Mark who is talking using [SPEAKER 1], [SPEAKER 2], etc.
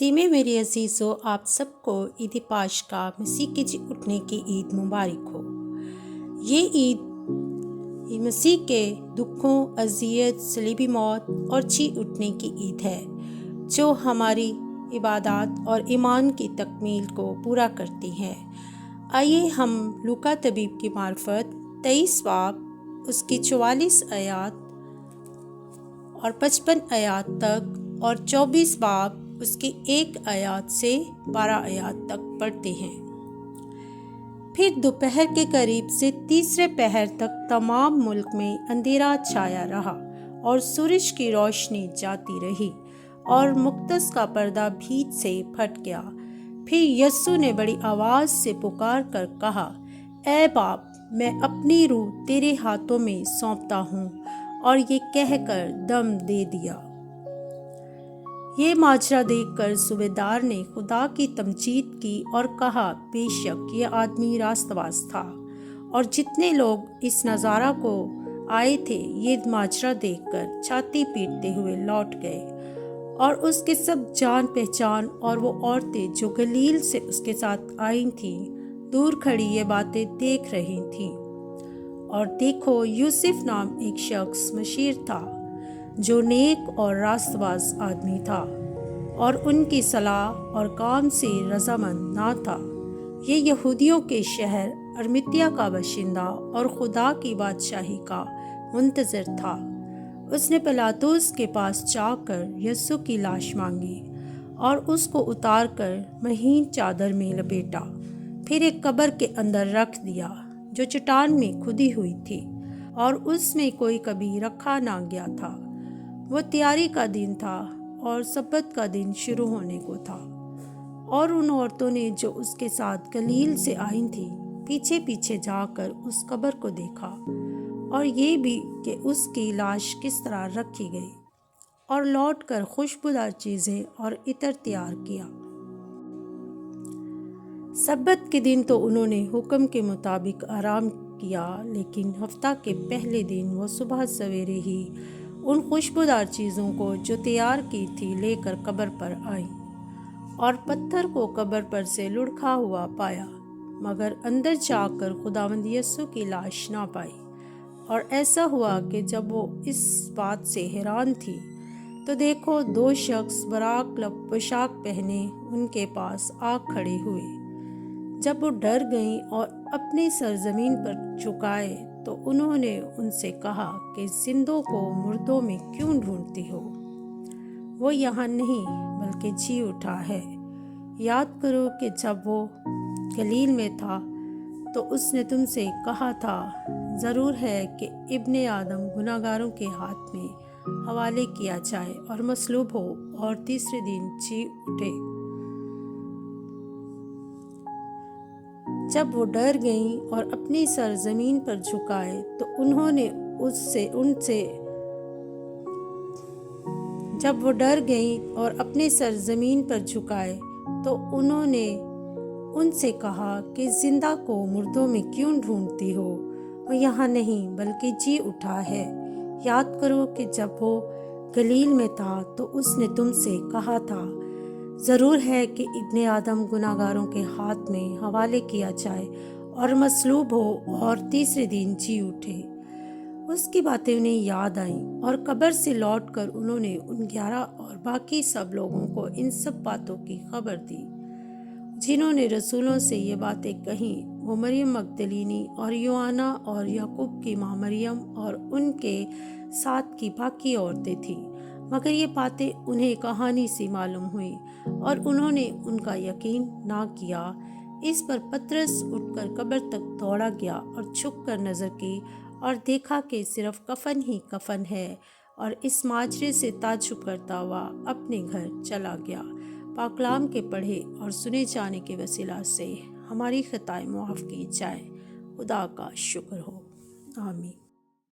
[SPEAKER 1] मसीह में मेरे अजीज़ों, आप सबको ईद पाशका मसीह के जी उठने की ईद मुबारक हो। ये ईद मसीह के दुखों, अजियत, सलीबी मौत और जी उठने की ईद है, जो हमारी इबादत और ईमान की तकमील को पूरा करती हैं। आइए हम लूका तबीब की मार्फत 23 बाब उसकी 44 आयात और 55 आयात तक और 24 बाब उसकी 1 आयात से 12 आयात तक पढ़ते हैं। फिर दोपहर के करीब से तीसरे पहर तक तमाम मुल्क में अंधेरा छाया रहा और सूरज की रोशनी जाती रही और मुक़द्दस का पर्दा भीत से फट गया। फिर यस्सु ने बड़ी आवाज़ से पुकार कर कहा, ऐ बाप, मैं अपनी रूह तेरे हाथों में सौंपता हूँ। और ये कहकर दम दे दिया। ये माजरा देखकर सूबेदार ने खुदा की तमजीद की और कहा, बेशक ये आदमी रास्तबाज था। और जितने लोग इस नज़ारा को आए थे, ये माजरा देखकर छाती पीटते हुए लौट गए। और उसके सब जान पहचान और वो औरतें जो गलील से उसके साथ आई थीं, दूर खड़ी ये बातें देख रही थीं। और देखो, यूसुफ नाम एक शख्स मशीर था, जो नेक और रास्तबाज आदमी था और उनकी सलाह और काम से रजामंद ना था। ये यहूदियों के शहर अरमितिया का बाशिंदा और खुदा की बादशाही का मुंतज़िर था। उसने पिलातुस के पास जाकर यस्सु की लाश मांगी और उसको उतार कर महीन चादर में लपेटा। फिर एक कब्र के अंदर रख दिया, जो चट्टान में खुदी हुई थी और उसमें कोई कभी रखा ना गया था। वो तैयारी का दिन था और सब्बत का दिन शुरू होने को था। और उन औरतों ने जो उसके साथ गलील से आई थी, पीछे पीछे जाकर उस कब्र को देखा और ये भी कि उसकी लाश किस तरह रखी गई, और लौट कर खुशबूदार चीज़ें और इतर तैयार किया। सब्बत के दिन तो उन्होंने हुक्म के मुताबिक आराम किया, लेकिन हफ्ता के पहले दिन वो सुबह सवेरे ही उन खुशबूदार चीज़ों को जो तैयार की थी लेकर कब्र पर आई और पत्थर को कब्र पर से लुढ़का हुआ पाया, मगर अंदर जाकर खुदावंद यस्सु की लाश ना पाई। और ऐसा हुआ कि जब वो इस बात से हैरान थी, तो देखो, 2 शख्स बराक पोशाक पहने उनके पास आ खड़े हुए। जब वो डर गईं और अपने सर ज़मीन पर झुकाए, तो उन्होंने उनसे कहा कि जिंदों को मुर्दों में क्यों ढूंढती हो? वो यहाँ नहीं बल्कि जी उठा है। याद करो कि जब वो गलील में था, तो उसने तुमसे कहा था, ज़रूर है कि इब्ने आदम गुनाहगारों के हाथ में हवाले किया जाए और मसलूब हो और तीसरे दिन जी उठे। जब वो डर गईं और अपनी सर ज़मीन पर झुकाए, तो उन्होंने उनसे कहा कि जिंदा को मुर्दों में क्यों ढूंढती हो? वो यहाँ नहीं बल्कि जी उठा है। याद करो कि जब वो गलील में था, तो उसने तुमसे कहा था, ज़रूर है कि इब्ने आदम गुनाहगारों के हाथ में हवाले किया जाए और मसलूब हो और तीसरे दिन जी उठे। उसकी बातें उन्हें याद आईं और कब्र से लौटकर उन्होंने उन 11 और बाकी सब लोगों को इन सब बातों की खबर दी, जिन्होंने रसूलों से ये बातें कहीं। वो मरियम मगदलीनी और योआना और याकूब की माँ मरियम और उनके साथ की बाकी औरतें थीं। मगर ये बातें उन्हें कहानी सी मालूम हुई और उन्होंने उनका यकीन ना किया। इस पर पतरस उठकर कब्र तक दौड़ा गया और झुक कर नज़र की और देखा कि सिर्फ कफन ही कफन है, और इस माजरे से ताज्जुब करता हुआ अपने घर चला गया। पाकलाम के पढ़े और सुने जाने के वसीला से हमारी खताएं मुआफ़ की जाए। खुदा का शुक्र हो। आमीन।